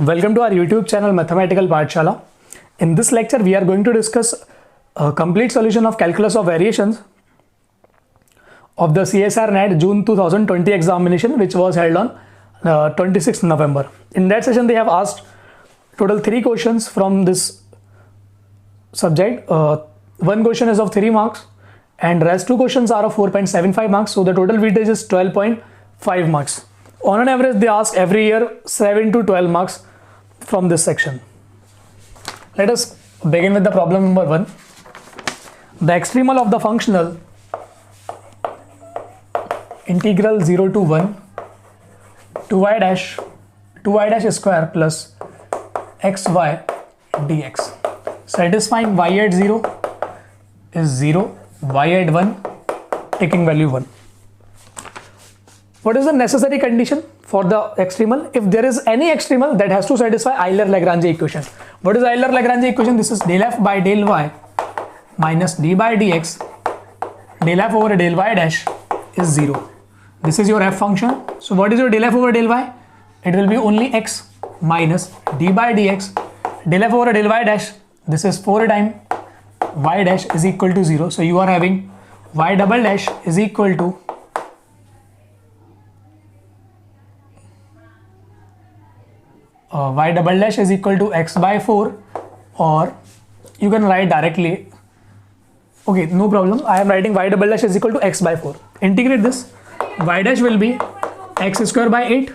Welcome to our YouTube channel Mathematical Pathshala. In this lecture, we are going to discuss a complete solution of calculus of variations of the CSIR-NET June 2020 examination, which was held on 26th November. In that session, they have asked total 3 questions from this subject. One question is of 3 marks and rest 2 questions are of 4.75 marks. So the total weightage is 12.5 marks. On an average, they ask every year 7 to 12 marks from this section. Let us begin with the problem number 1. The extremal of the functional integral 0 to 1 2y dash square plus xy dx satisfying y at 0 is 0, y at 1 taking value 1. What is the necessary condition for the extremal? If there is any extremal, that has to satisfy Euler-Lagrange equation. What is Euler-Lagrange equation? This is del f by del y minus d by dx del f over del y dash is 0. This is your f function. So what is your del f over del y? It will be only x minus d by dx del f over del y dash. This is 4 times y dash is equal to 0. So you are having y double dash is equal to y double dash is equal to x by 4, or you can write directly. Okay, no problem. I am writing y double dash is equal to x by 4. Integrate this. Y dash will be x square by 8.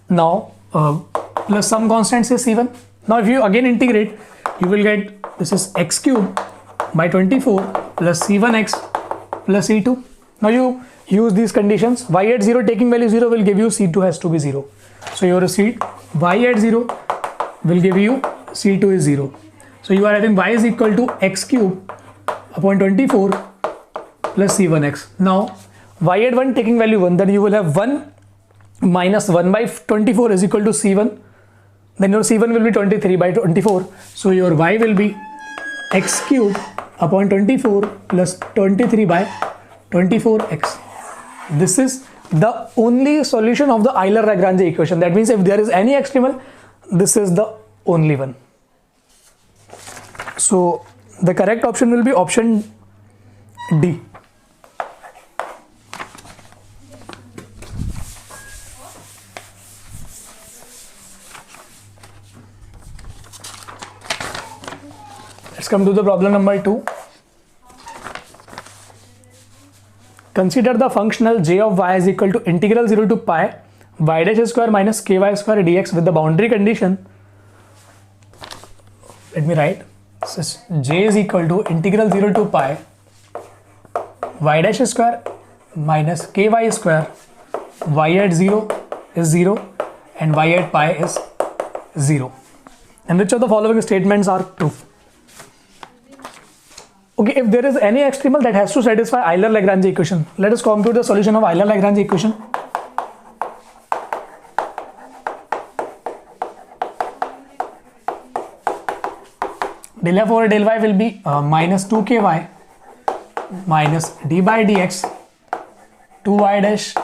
Now plus some constant is c1. Now if you again integrate, you will get this is x cube by 24 plus c1x plus c2. Now you use these conditions. Y at 0 taking value 0 will give you c2 has to be 0. So your seed y at 0 will give you c2 is 0. So you are having y is equal to x cube upon 24 plus c1x. Now y at 1 taking value 1, then you will have 1 minus 1 by 24 is equal to c1. Then your c1 will be 23 by 24. So your y will be x cube upon 24 plus 23 by 24x. This is the only solution of the Euler-Lagrange equation. That means if there is any extremal, this is the only one. So the correct option will be option D. Let's come to the problem number 2. Consider the functional j of y is equal to integral 0 to pi y dash square minus ky square dx with the boundary condition. Let me write. This is j is equal to integral 0 to pi y dash square minus ky square. Y at 0 is 0 and y at pi is 0. And which of the following statements are true? Okay, if there is any extremal, that has to satisfy Euler-Lagrange equation. Let us compute the solution of Euler-Lagrange equation. Del f over del y will be minus 2ky minus d by dx 2y dash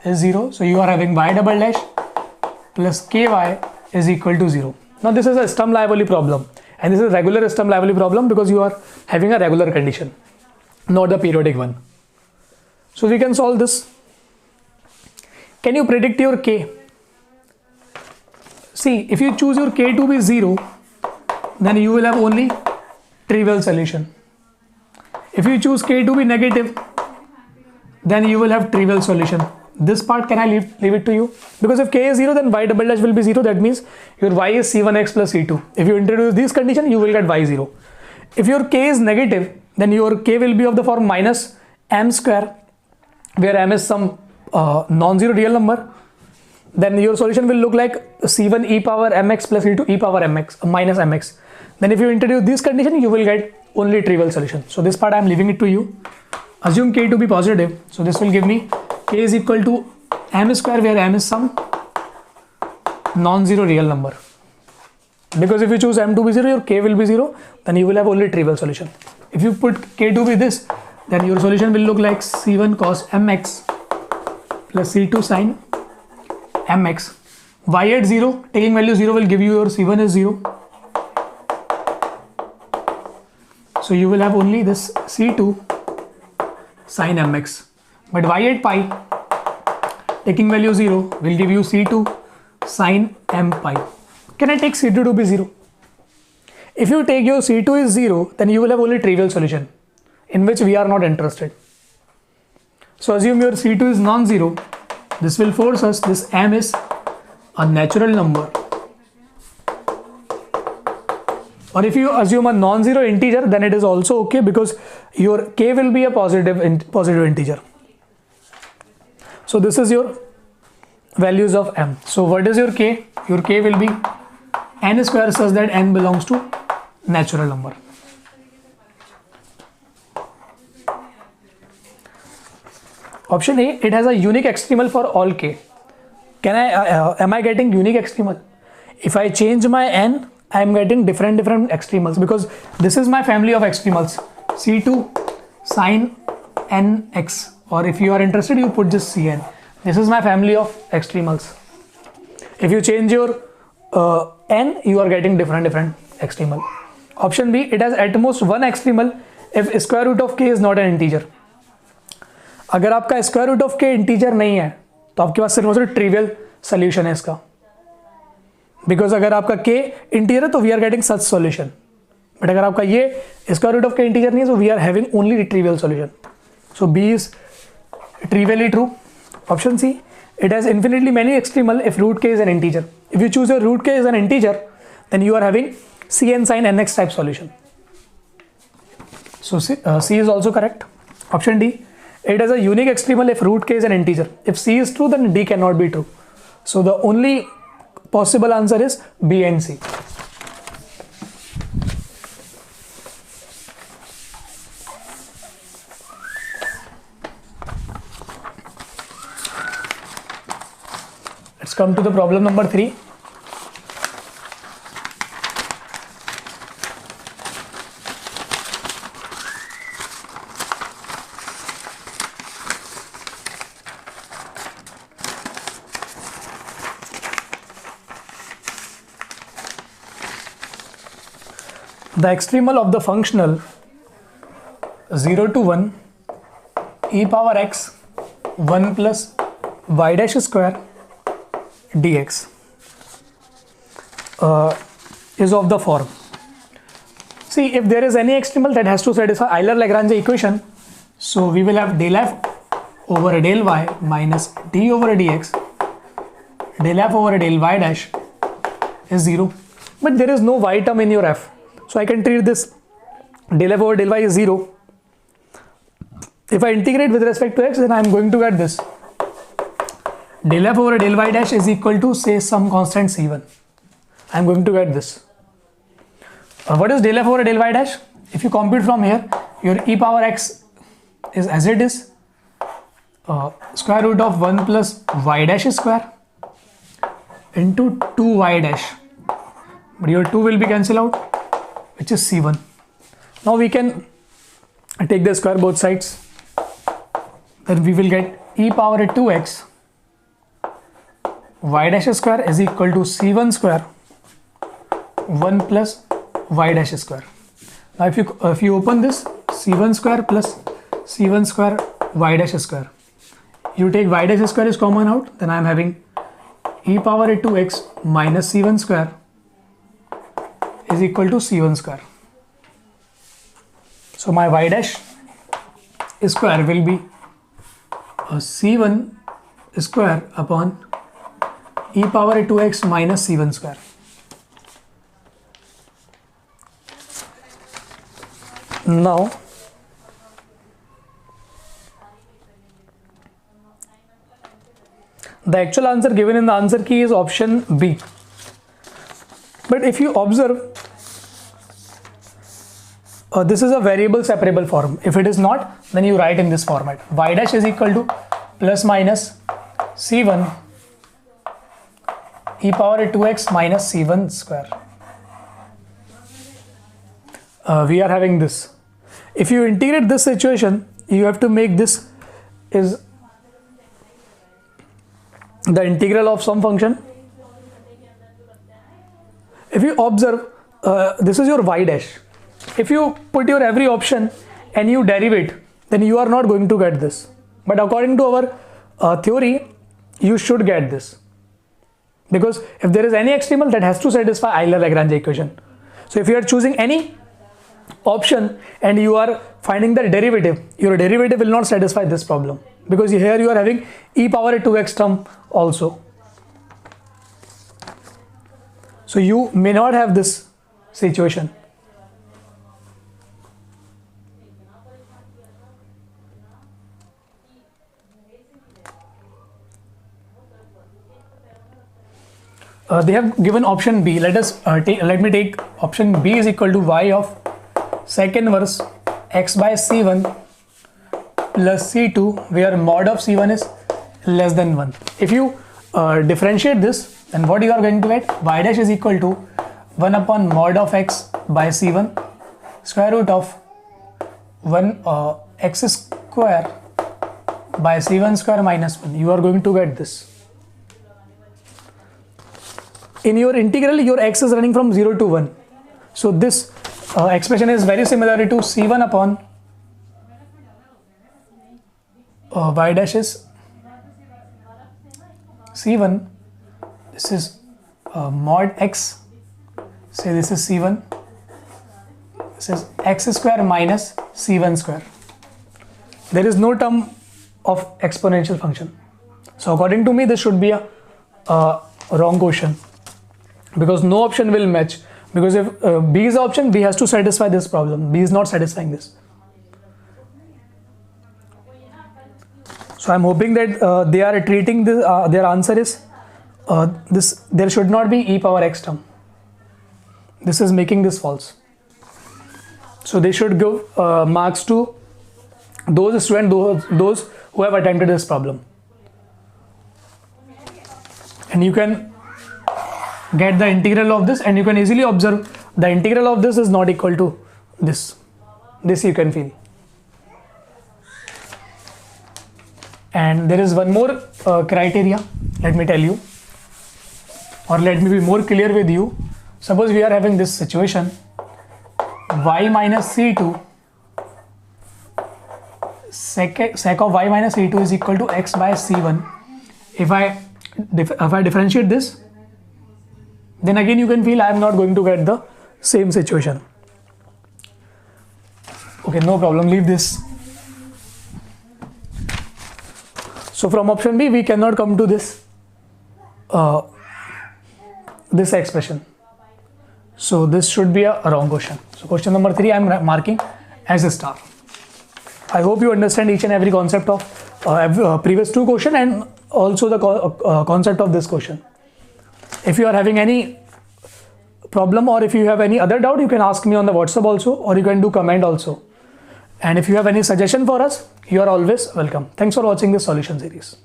is 0. So you are having y double dash plus ky is equal to 0. Now this is a Sturm-Liouville problem. And this is a regular Sturm-Liouville problem because you are having a regular condition, not the periodic one. So we can solve this. Can you predict your k? See, if you choose your k to be 0, then you will have only trivial solution. If you choose k to be negative, then you will have trivial solution. This part can I leave it to you, because if k is 0, then y double dash will be 0. That means your y is c1x plus c2. If you introduce this condition, you will get y 0. If your k is negative, then your k will be of the form minus m square, where m is some non-zero real number. Then your solution will look like c1 e power mx plus c2 e power mx minus mx. Then if you introduce this condition, you will get only trivial solution. So this part I am leaving it to you. Assume k to be positive. So this will give me k is equal to m square, where m is some non-zero real number. Because if you choose m to be 0, your k will be 0, then you will have only trivial solution. If you put k to be this, then your solution will look like c1 cos mx plus c2 sin mx. y at 0, taking value 0 will give you your c1 is 0. So you will have only this c2 sine mx. But y at pi, taking value 0 will give you c2 sine m pi. Can I take c2 to be 0? If you take your c2 is 0, then you will have only trivial solution, in which we are not interested. So assume your c2 is non-zero. This will force us, this m is a natural number. Or if you assume a non-zero integer, then it is also okay, because your k will be a positive integer. So this is your values of m. So what is your k? Your k will be n square, such that n belongs to natural number. Option A, it has a unique extremal for all k. Am I getting unique extremal? If I change my n, I am getting different extremals, because this is my family of extremals, c2 sine nx, or if you are interested, you put just cn. This is my family of extremals. If you change your n, you are getting different extremal. Option B, it has at most one extremal if square root of k is not an integer. अगर आपका square root of k integer नहीं है, तो आपके पास सिर्फ और सिर्फ trivial solution है इसका, बिकॉज अगर आपका के इंटीजर है तो we are getting such solution, but अगर आपका ये square root of k integer नहीं है, तो we are having only trivial solution. So B is trivially true. Option C, it has infinitely many extremal if root k is an integer. If you choose your root k is an integer, then you are having cn sin nx type solution. So C is also correct. Option D, it has a unique extremal if root k is an integer. If C is true, then D cannot be true. So the only possible answer is B and C. Let's come to the problem number 3. The extremal of the functional 0 to 1 e power x 1 plus y dash square dx is of the form. See, if there is any extremal that has to satisfy Euler-Lagrange equation, so we will have del f over del y minus d over dx, del f over del y dash is 0, but there is no y term in your f, so I can treat this del f over del y is 0. If I integrate with respect to x, then I am going to get this del f over del y dash is equal to, say, some constant c1. I am going to get this. What is del f over del y dash? If you compute from here, your e power x is as it is, square root of 1 plus y dash square into 2y dash, but your 2 will be cancelled out, which is c1. Now we can take the square both sides, then we will get e power 2x y dash square is equal to c1 square 1 plus y dash square. Now if you open this, c1 square plus c1 square y dash square, you take y dash square is common out, then I am having e power 2x minus c1 square is equal to c1 square. So my y dash square will be c1 square upon e power 2x minus c1 square. Now the actual answer given in the answer key is option B, but if you observe, this is a variable separable form. If it is not, then you write in this format: y dash is equal to plus minus c1 e power 2x minus c1 square. We are having this. If you integrate this situation, you have to make this is the integral of some function if you observe, this is your y dash. If you put your every option and you derive it, then you are not going to get this. But according to our theory, you should get this. Because if there is any extremal, that has to satisfy Euler-Lagrange equation. So if you are choosing any option and you are finding the derivative, your derivative will not satisfy this problem. Because here you are having e power 2x term also. So you may not have this situation. They have given option B. Let me take option B is equal to y of sec inverse x by c1 plus c2, where mod of c1 is less than 1. If you differentiate this, then what you are going to get? Y dash is equal to 1 upon mod of x by c1 square root of 1 x square by c1 square minus 1. You are going to get this. In your integral, your x is running from 0 to 1. So this expression is very similar to c1 upon y dash is c1. This is mod x. Say this is c1. This is x square minus c1 square. There is no term of exponential function. So according to me, this should be a wrong question. Because no option will match. Because if B is the option, B has to satisfy this problem. B is not satisfying this. So I'm hoping that they are treating this, their answer is this. There should not be e power x term. This is making this false. So they should give marks to those students, those who have attempted this problem. And you can get the integral of this, and you can easily observe the integral of this is not equal to this. This you can feel. And there is one more criteria, let me tell you, or let me be more clear with you. Suppose we are having this situation, y minus c2 sec of y minus c2 is equal to x by c1. If I differentiate this, then again you can feel I am not going to get the same situation. Okay, no problem, leave this. So from option B, we cannot come to this this expression. So this should be a wrong question. So question number 3 I am marking as a star. I hope you understand each and every concept of previous two question and also the concept of this question. If you are having any problem or if you have any other doubt, you can ask me on the WhatsApp also, or you can do comment also. And if you have any suggestion for us, you are always welcome. Thanks for watching this solution series.